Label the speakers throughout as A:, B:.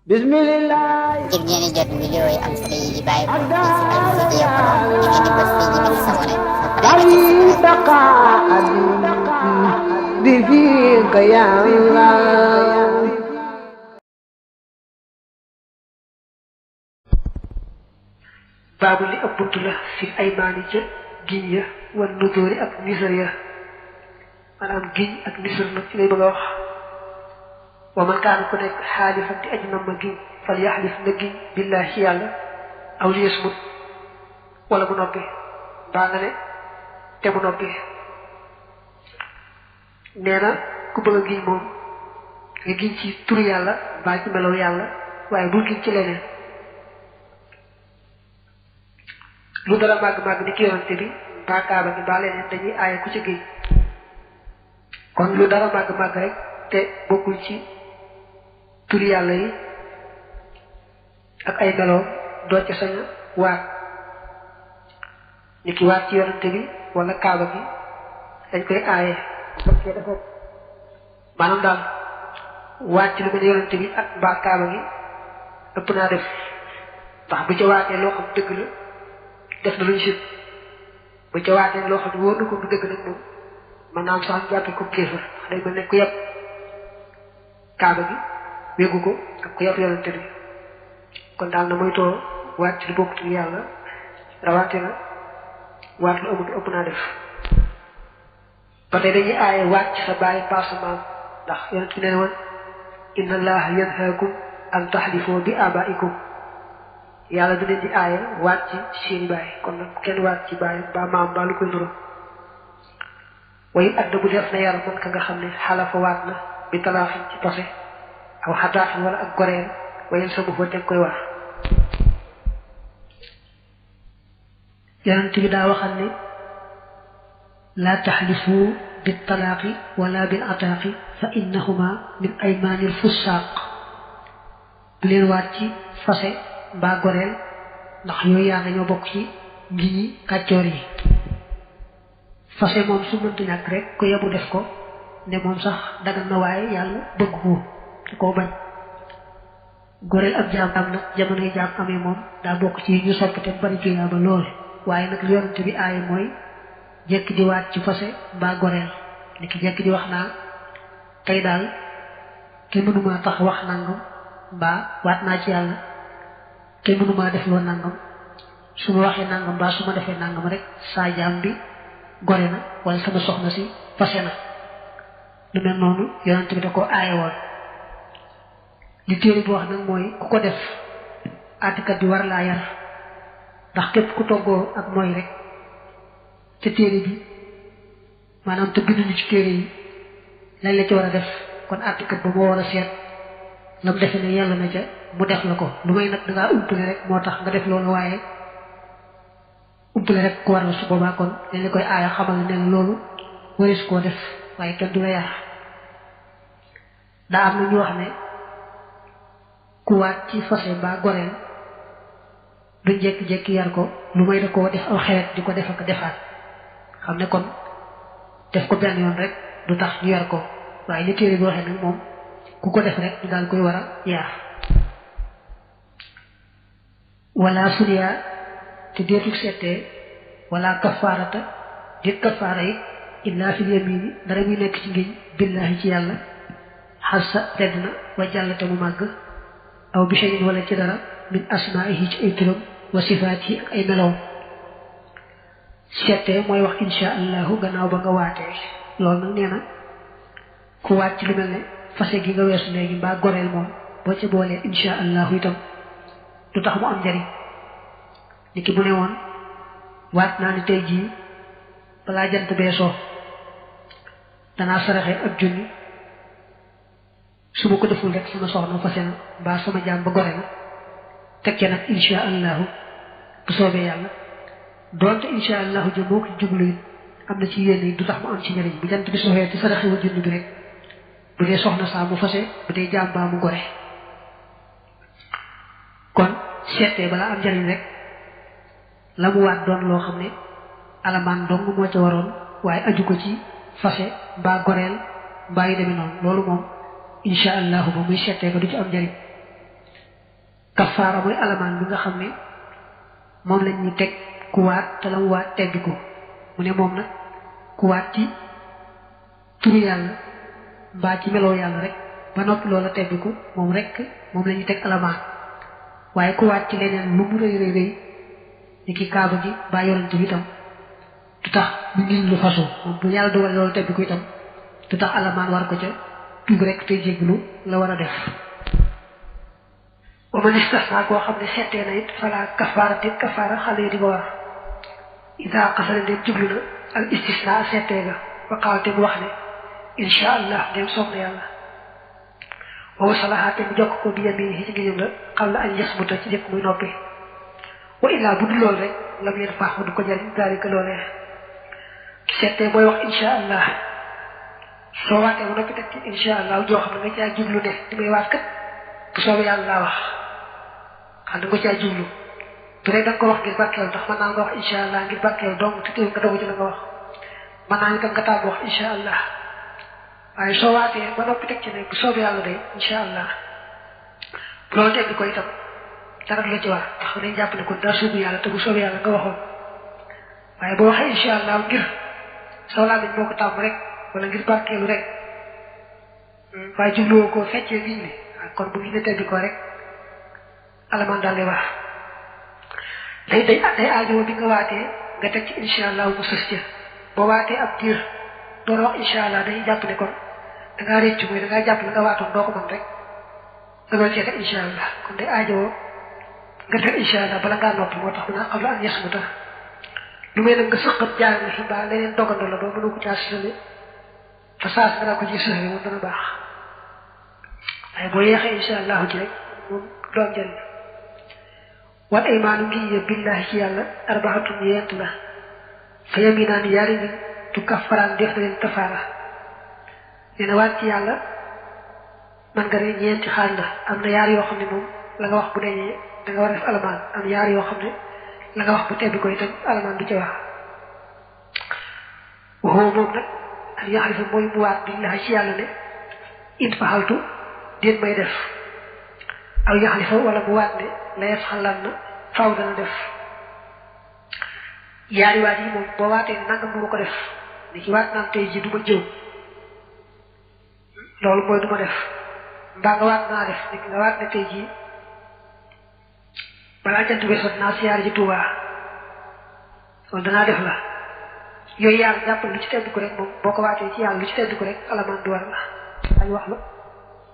A: Bismillah.
B: ngir ngeen di jot vidéo yi am solo yi di bàyyi ko ci Al Mouridiyyah Pro da ngeen di bës fii ñu bind sabone soo paree nga
C: baabu li ab bunt la fi ay maani ca giñ ya wan nudóori ak nisar ya maanaam giñ ak nisar nag ci lay bëgg a wax wa man kaana ku nekk xaalifan di aji nam ma giñ fal yaxlif na giñ billahi ci yàlla aw li yasmut wala mu noppi mbaa nga ne te mu noppi nee na ku bëgg a giñ moom nga giñ ci turu yàlla mbaa ci melow yàlla waaye bul giñ ci leneen lu dara màgg-màgg ni ki yonante bi mbaa kaaba gi mbaa leneen dañuy aaye ku ci géej kon lu dara màgg-màgg rek te bokkul ci turi yàlla yi ak ay meloom doo ca sañ a waat ni ki waat ci yonante bi wala kaaba gi dañ koy aaye bokkee dafa maanaam daal waat ci lu mel ne yonante bi ak mbaa kaaba gi ëpp naa def ndax bu ca waatee loo xam dëgg la def na luñu sib bu ca waatee loo xam ne wóor na ko du dëgg nag moom man naam sax jàppe ko kéefar day mel ne ku yeb kaaba gi wéggu ko ak ku yeb yonante bi kon daal na moytoo waat ci lu bokkut ak yàlla rawante na waat lu amul ëpp naa def ba tey dañuy aaye waat ci sa bàyyi mbaa sa maam ndax yonent bi nee woon inna allaha yanhaakum an taxlifoo bi abaikum yàlla da leen di aaye waat ci seeni baay kon nag kenn waat ci baay mbaa maam mbaa lu koy nuru wayu adda bu def na yar man ka nga xam ne xalafa waat na bi talaafin ci pase aw xataafin wala ak goreel wayen sa bufa teg koy wax yonent bi daa waxal ne laa taxlifu bi talaaqi wala bil ataaqi fa innahuma min aymaanil fussaaq bu leen waat ci fase mbaa goreel ndax yooyu yaa dañoo bokk ci ngiñi kàccoor yi fase moom su mënta ñàkk rek ku yebu def ko ne moom sax dagal na waaye yàlla bëgg ko te koo bañ goreel ab jaam am nag jamonoy jaam amee moom daa bokk ci ñu sopp te bari tuyaa ba lool waaye nag li yonante bi aaye mooy jekki di waat ci fase mbaa goreel ni ki jekki di wax naa tey daal kenn mënuma tax wax nangam mbaa waat naa ci yàlla te mënuma def loo nangam su ma waxee nangam mbaa su ma defee nangam rek saa jaam bi gore na wala sama soxna si fase na lu mel noonu yonent bi da ko aaye woon li téere bi wax nag mooy ku ko def àttekat bi war laa yar ndax képp ku toggoo ak mooy rek ca téere bi maanaam te binduñu ci téere yi lañ la ci war a def kon àttekat ba moo war a seet la mu defe ne yàlla na ca mu def la ko lu may nag dangaa umpale rek moo tax nga def loolu waaye umpale rek ku war la su boobaa kon dañ la koy aaya xamal ne loolu waris koo def waaye kenn du la yar daa am na ñu wax ne ku waat ci fase mbaa goreel du jékki-jékki yar ko lu may da koo def aw xewet di ko def ak defaat xam ne kon def ko benn yoon rek du tax ñu yar ko waaye li téere bi waxee nag moom ku ko def rek ñu daal koy war a yaar wala suniya te deetul seetee wala kafaarata déet kafaara yi illa fil yamini dara muy nekk ci ngiñ billahi ci yàlla xasa tedd na wa jàllate mu màgg aw bi shay'in wala ci dara min asmaihi ci ay turam wa sifaatihi ak ay meloom seetee mooy wax insha allahu gannaaw ba nga waatee loolu nag nee na ku waat ci lu mel ne fase gi nga weesu léegi mbaa goreel moom boo ca boolee insha allahu itam du tax mu am njariñ ni ki bu ne woon waat naa ni tey jii balaa jant bee soo danaa saraxe ak junni su ma ko deful rek sama soxna fase na mbaa sama jaam ba gore na teg ca nag insha allahu bu soobee yàlla doonte insha allahu jëm moo ko jublu it am na ci yéen yi du tax mu am ci njariñ bu jant bi soxee te saraxe wa junni bi rek bu dee soxna saa mu fase bu dee jaam baa mu gore kon seetee balaa am njariñ rek la mu waat doon loo xam ne alamaan dong moo ca waroon waaye aju ko ci fase mbaa goreel mbaa yu demee noonu loolu moom insha allahu ba muy seetee ko du ci am njariñ kafaara mooy alamaan bi nga xam ne moom lañ ñu teg ku waat te la mu waat tegg ko mu ne moom nag ku waat ci turu yàlla mbaa ci meloo yàlla rek ba noppi loola tegg ko moom rek moom la ñu teg alamaan waaye ku waat ci leneen lu mu rëy rëy rëy ni ki kaaba gi baa yonent bi itam du tax ñu ngi lu façon moom bu yàlla dogal loolu tegg ko itam du tax alamaan war ko ca tugg rek te jéglu la war a def wa man istasna koo xam ne seetee na it fala kafaarati kafaara xale yi di ko war ida xasale ndem jublu na al istisna seetee ga wa qaal te mu wax ne insha allah ndem soob na yàlla wa wasalaha te mu jokk ko bi yamini ci giñam la xam la añ yasmuta ci jëkk muy noppi wa illaa bu dul loolu rek lam yen faax du ko jariñ daalika loolee seetee booy wax insha allah soo waatee ba noppi teg ci insha allah joo xam ne nga caa jublu ne di may waat kat bu soobee yàlla laa wax xam da nga caa jublu du rek da nga ko wax ngir barkeel ndax mën naa nga wax insha allah ngir barkeel donc te teew nga dogu ci la nga wax mën naa itam nga tàmm wax insha allah waaye soo waatee ba noppi teg ci ne bu soobee yàlla day insha allah bu loolu tegg ko itam dara du la ci war ndax dañ jàpp ne kon daa suubu yàlla te bu soobee yàlla nga waxoon waaye boo waxee insha allah ngir soo laa moo ko tàmm rek wala ngir barkeelu rek waaye jubluwoo ko feccee giñ ne kon bu ngi ne tegg ko rek alamaan daal di wax day aajo bi nga waatee nga teg ci insha allah mu sës ca boo waatee ab diir door wax insha allah dañuy jàpp ne kon da ngaa réccu mooy da ngaa jàpp ne nga waatoon doo ko mën rek nga doon cee teg insha allah kon day aajo nga teg insha allah bala ngaa noppi moo tax naa xam la an yes mu tax lu may nag nga sëqat jaar na fi mbaa leneen dogandoo la ba mënu ko caa sële te saas nga daa ko ci sële moom dana baax waaye boo yeexee insha allahu ci rek moom doom jëriñ wal aymaanu ngi yë billahi ci yàlla arbaxatun yent la fa yaminaani yaari nit tu kafaraan def na leen kafaara nee na waat ci yàlla man nga ne ñeenti xaaj la am na yaar yoo xam ne moom la nga wax bu deñee da nga war a def alamaan am yaar yoo xam ne la nga wax bu tebbi ko itam alamaan du ci wax waxoo moom nag ak yaxalifa mooy mu waat billahi ci yàlla ne in faxaltu déet may def aw yaxalifa wala mu waat ne la yes xalan na faaw dana def yaari waat yi moom boo waatee ne nangam du ma ko def ni ki waat naan tey ji du ma jëw loolu mooy du ma def mbaa nga waat naa def ni ki nga waat ne tey ji balaa jant beesot naa siyaar ji Tuubaa loolu danaa def la yooyu yaar jàppal lu ci tedd ko rek moom boo ko waatee ci yàlla lu ci tedd ko rek alamaan du war la ay wax la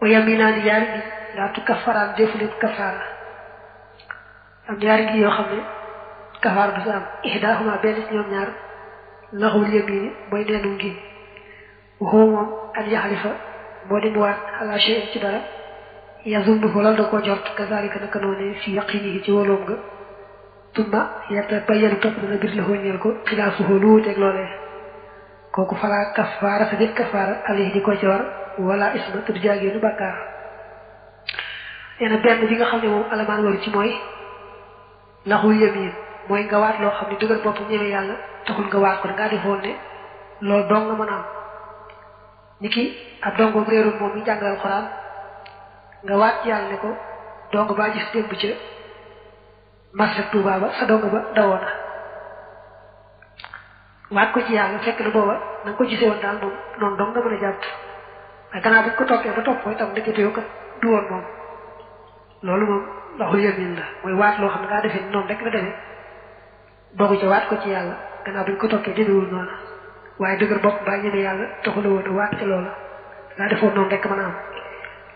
C: wa yaminaani yaari gi laa tu kafaraan defu leen kafaara am yaari gi yoo xam ne kafaara du si am ihdaahuma benn ci ñoom ñaar laxul yamini mooy neenu ngi waxoo moom an yaxalifa moo di mu waat ala shay'in ci dara yazunnuhu lal da koo jort kazalika naka noone fi yaqinihi ci wóoloom nga tumma yatabayyanu topp dana bir la ñeel ko xilaafuhu lu wuteeg loolee kooku falaa kafaara sa dit kafaara alayhi di ko ci war wala isma te du jaageenu bàkkaar nee na benn bi nga xam ne moom alamaan waru ci mooy laxul yamin mooy nga waat loo xam ne dëgër bopp ñëwee yàlla taxul nga waat ko da ngaa defoon ne loolu dong nga mën a am ni ki ab dongo réeroon moom mi jàngal alxuraan nga waat ci yàlla ne ko dongo baa gis démb ca marché Touba ba sa dongo ba dawoona waat ko ci yàlla fekk na booba na nga ko gisee woon daal moom noonu dong nga mën a jàpp waaye gannaaw buñ ko toppee ba topp ko itam ndekete yow kat du woon moom loolu moom laxul yamin la mooy waat loo xam ne ngaa defee noonu rek la demee dogu ca waat ko ci yàlla gannaaw buñ ko toppee demewul noonu waaye dëgër bopp baa ñeme yàlla taxula woon a waat ca loola ngaa defoon noonu rek mën a am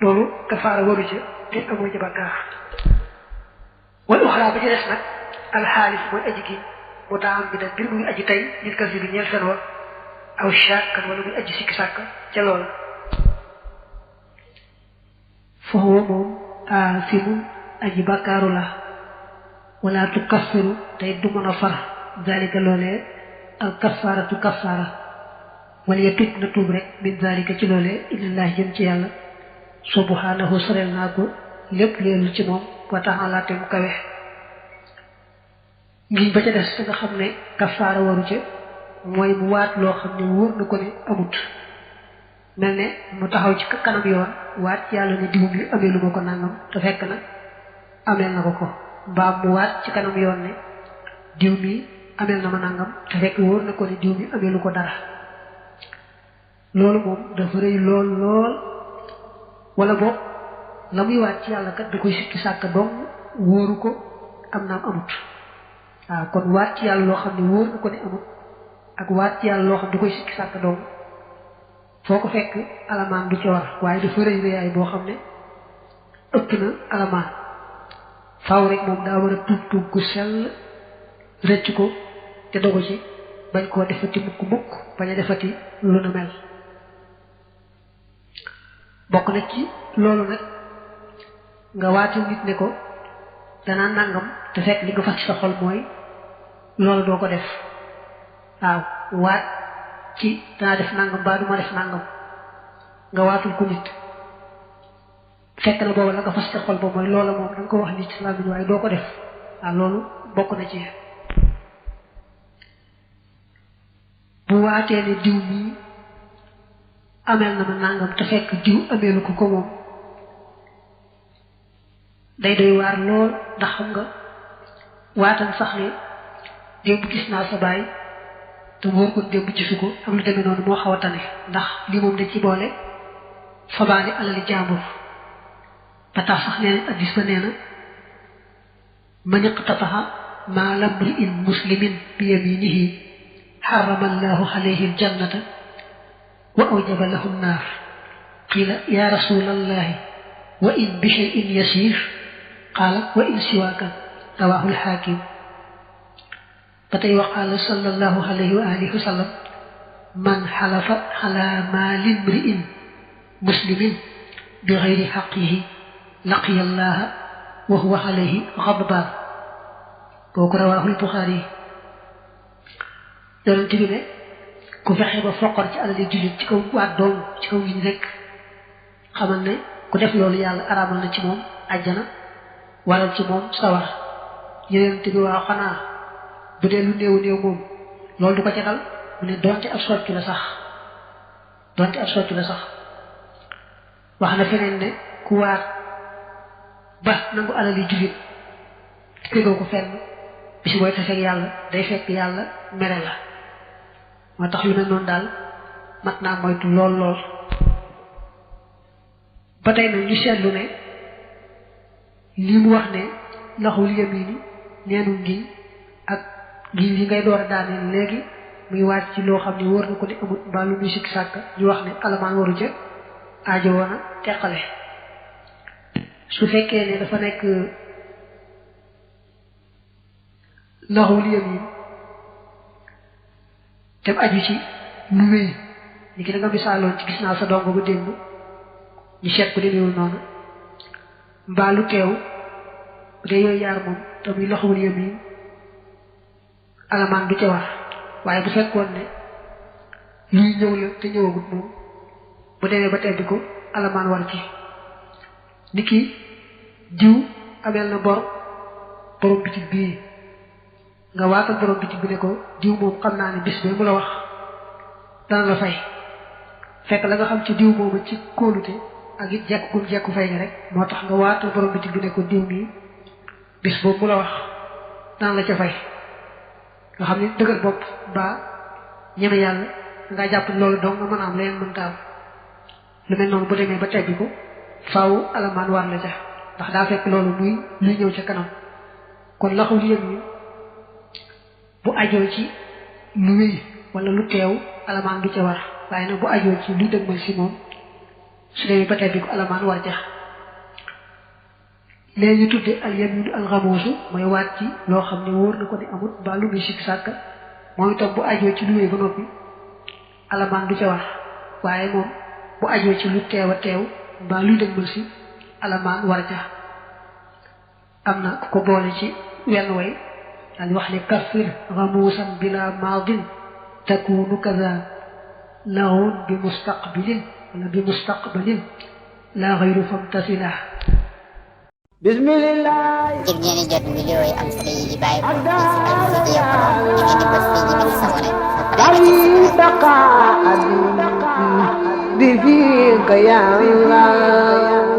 C: loolu kafaara waru ca te amoo ca bàkkaar wal uxraa ba ci des nag alxaalis mooy aji gi mu daa am bi nag mbir muy aji tey nit kasi bi ñeel fen wa aw shakkan wala muy aji sikki sàkk ca loola foofu moom aasimun aji bàkkaaru la wala tu kassiru tey du mën a far zalika loolee al kafaaratu kafaara wala ya tuub na tuub rek min zalika ci loolee ilallahi jëm ci yàlla subhanahu sorel naa ko lépp leelu ci moom wa taala te mu kawe ngiñ ba ca des te nga xam ne kafaara waru ca mooy mu waat loo xam ne wóor na ko ne amut mel ne mu taxaw ci kanam yoon waat ci yàlla ne diw bi amee lu ma ko nangam te fekk na amel na ko mbaa mu waat ci kanam yoon ne diw mi amel na ma nangam te fekk wóor na ko ne diw mi amelu ko dara loolu moom dafa rëy lool lool wala boog la muy waat ci yàlla kat da koy sikki sàkk dong wóoru ko am naam amut waaw kon waat ci yàlla loo xam ne wóor na ko ne amut ak waat ci yàlla loo xam ne da koy sikki sàkk dong foo ko fekk alamaan du ci war waaye dafa rëy rëyaay boo xam ne ëpp na alamaan faaw rek moom daa war a tuub tuub gu sell rëcc ko te dogu ci bañ koo defati mukk bañ a defati lu na mel bokk na ci loolu nag nga waati nit ne ko danaa nangam te fekk li nga fas ci sa xol mooy loolu doo ko def waaw waat ci danaa def nangam baa du ma def nangam nga waatul ko nit fekk na booba la nga fas ci sa xol boobu mooy loola moom da nga ko wax nit ci làmmiñ waaye doo ko def waaw loolu bokk na ci bu waatee ne diw mii amel na ma nangam te fekk diw ameelu ko moom day doy waar lool ndax xam nga waatal sax ne démb gis naa sa baay te wóor ko démb gisu ko am lu demee noonu moo xaw a tane ndax li moom dañ ci boole fabaale alali jàmbur ba tax sax nee na addis ba nee na man iqtataha maala mri'in muslimin bi yaminihi harrama allahu alayhi aljannata wa awjaba lahu annaar qila ya rasulallahi wa in bi shay'in yasir qaala wa in siwaaka rawahu alxaakim ba tey wa qaala sallallahu alayhi wa alihi wa sallam man xalafa ala maali mri'in muslimin bi gayri xaqihi laqiya allaha wa huwa alayhi xadbaan kooku rawahu albuxaari yonent bi ne ku fexe ba foqor ci alali jullit ci kaw waat doom ci kaw yiñ rek xamal ne ku def loolu yàlla araamal na ci moom àjjana waral ci moom sawar yonent bi waaw xanaa bu dee lu néew moom loolu du ko ca dal mu ne donte ab soccu la sax wax na feneen ne ku waat ba nangu alali jullit tegoo ko fenn bis booy taseeg yàlla day fekk yàlla mere la moo tax lu mel noonu daal mat naa moytu lool ba tey nag ñu seetlu ne li mu wax ne laxul yamini neenu ngiñ ak ngiñ yi ngay door a daaneel léegi muy waat ci loo xam ne wóor na ko ne amut mbaa lu muy sikki sàkk ñu wax ne alamaan waru ca aajo woon a teqale su fekkee ne dafa nekk laxul yamin te aju ci lu wéy ni ki da nga misaaloon ci gis naa sa dongo ba démb ñu seet ko demeewul noonu mbaa lu teew bu dee yooyu yaar moom te muy laxul yamin alamaan du ca war waaye bu fekkoon ne luy ñëw la te ñëwagut moom bu demee ba tebbi ko alamaan war ci ni ki diw ameel na borom bitig bii nga waatal borom bitig bi ne ko diw moom xam naa ne bis bi mu la wax dana la fay fekk la nga xam ci diw moomu ci kóolute ak it jekku fay nga rek moo tax nga waatal borom bitig bi ne ko diw mii bis boobu mu la wax dana la ca fay nga xam ne dëgër bopp mbaa ñeme yàlla nga jàpp loolu dong nga mën a am leneen mën taaw lu mel noonu bu demee ba tebbi ko faaw alamaan war la ca ndax daa fekk loolu muy luy ñëw ca kanam kon laxul yëm yi bu ajoo ci lu wéy wala lu teew alamaan du ca war waaye nag bu ajoo ci lu dëgmal si moom su demee ba tebbi ko alamaan war ca léegi ñu tudde al yaminu al xamuusu mooy waat ci loo xam ne wóor na ko ne amut mbaa lu muy sikk sàkk moom itam bu ajoo ci lu wéy ba noppi alamaan du ca war waaye moom bu ajoo ci lu teew a teew mbaa luy dëgmal si alamaan war ca am na ku ko boole ci wenn way daal di wax ne kaffir xamuusan bila maadin takunu kaza lahun bi mustaqbilin wala bi mustaqbalin la xayru famtasila
A: bismillah
B: ngir ngeen di jot vidéo yi am solo yi di bàyyi ko ci Al-Mouridiyyah da ngeen di bës fii ñu bind sabone
A: dari taqa bi fika ya Allah